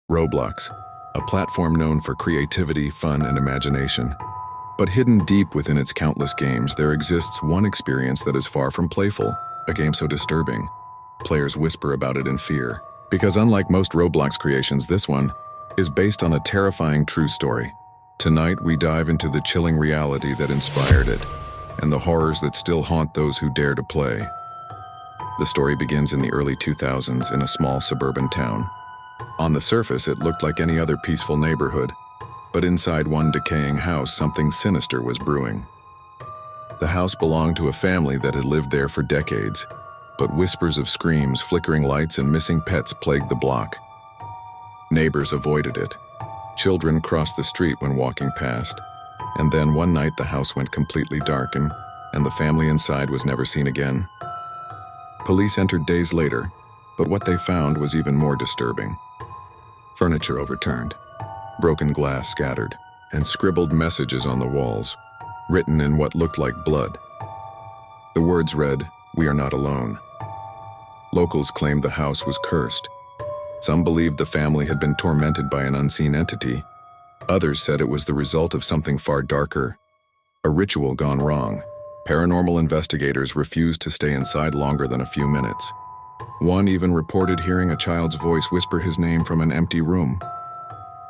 Roblox, a platform known for creativity, fun, and imagination. But hidden deep within its countless games, there exists one experience that is far from playful, a game so disturbing. Players whisper about it in fear. Because unlike most Roblox creations, this one is based on a terrifying true story. Tonight, we dive into the chilling reality that inspired it, and the horrors that still haunt those who dare to play. The story begins in the early 2000s in a small suburban town. On the surface, it looked like any other peaceful neighborhood, but inside one decaying house, something sinister was brewing. The house belonged to a family that had lived there for decades, but whispers of screams, flickering lights, and missing pets plagued the block. Neighbors avoided it. Children crossed the street when walking past, and then one night the house went completely dark and the family inside was never seen again. Police entered days later, but what they found was even more disturbing. Furniture overturned, broken glass scattered, and scribbled messages on the walls, written in what looked like blood. The words read, "We are not alone." Locals claimed the house was cursed. Some believed the family had been tormented by an unseen entity. Others said it was the result of something far darker, a ritual gone wrong. Paranormal investigators refused to stay inside longer than a few minutes. One even reported hearing a child's voice whisper his name from an empty room.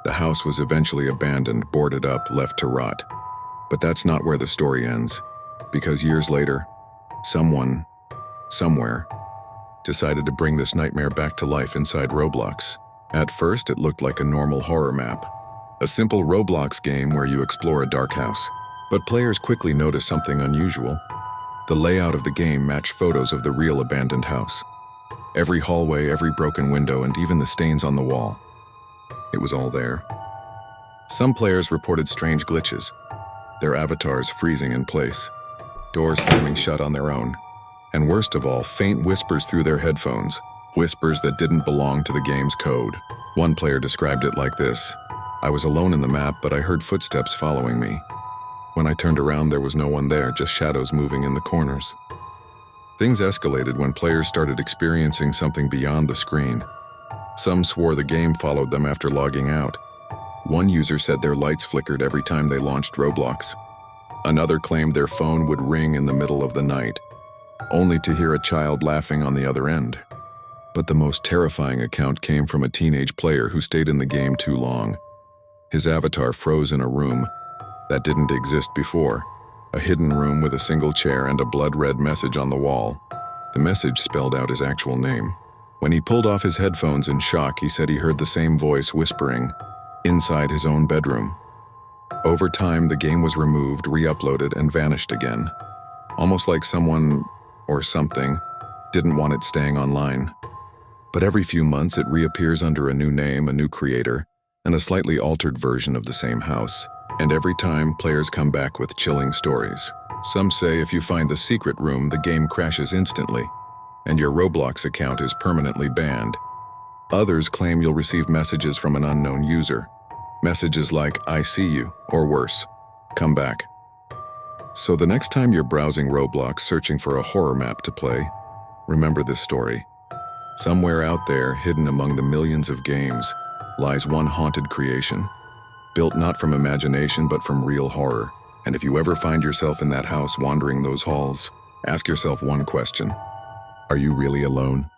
The house was eventually abandoned, boarded up, left to rot. But that's not where the story ends, because years later, someone, somewhere, decided to bring this nightmare back to life inside Roblox. At first, it looked like a normal horror map, a simple Roblox game where you explore a dark house. But players quickly noticed something unusual. The layout of the game matched photos of the real abandoned house. Every hallway, every broken window, and even the stains on the wall. It was all there. Some players reported strange glitches, their avatars freezing in place, doors slamming shut on their own, and worst of all, faint whispers through their headphones, whispers that didn't belong to the game's code. One player described it like this: "I was alone in the map, but I heard footsteps following me. When I turned around, there was no one there, just shadows moving in the corners." Things escalated when players started experiencing something beyond the screen. Some swore the game followed them after logging out. One user said their lights flickered every time they launched Roblox. Another claimed their phone would ring in the middle of the night, only to hear a child laughing on the other end. But the most terrifying account came from a teenage player who stayed in the game too long. His avatar froze in a room that didn't exist before, a hidden room with a single chair and a blood-red message on the wall. The message spelled out his actual name. When he pulled off his headphones in shock, he said he heard the same voice whispering inside his own bedroom. Over time, the game was removed, re-uploaded, and vanished again. Almost like someone, or something, didn't want it staying online. But every few months, it reappears under a new name, a new creator, and a slightly altered version of the same house. And every time, players come back with chilling stories. Some say if you find the secret room, the game crashes instantly, and your Roblox account is permanently banned. Others claim you'll receive messages from an unknown user. Messages like, "I see you," or worse, "Come back." So the next time you're browsing Roblox searching for a horror map to play, remember this story. Somewhere out there, hidden among the millions of games, lies one haunted creation, built not from imagination but from real horror. And if you ever find yourself in that house wandering those halls, ask yourself one question: are you really alone?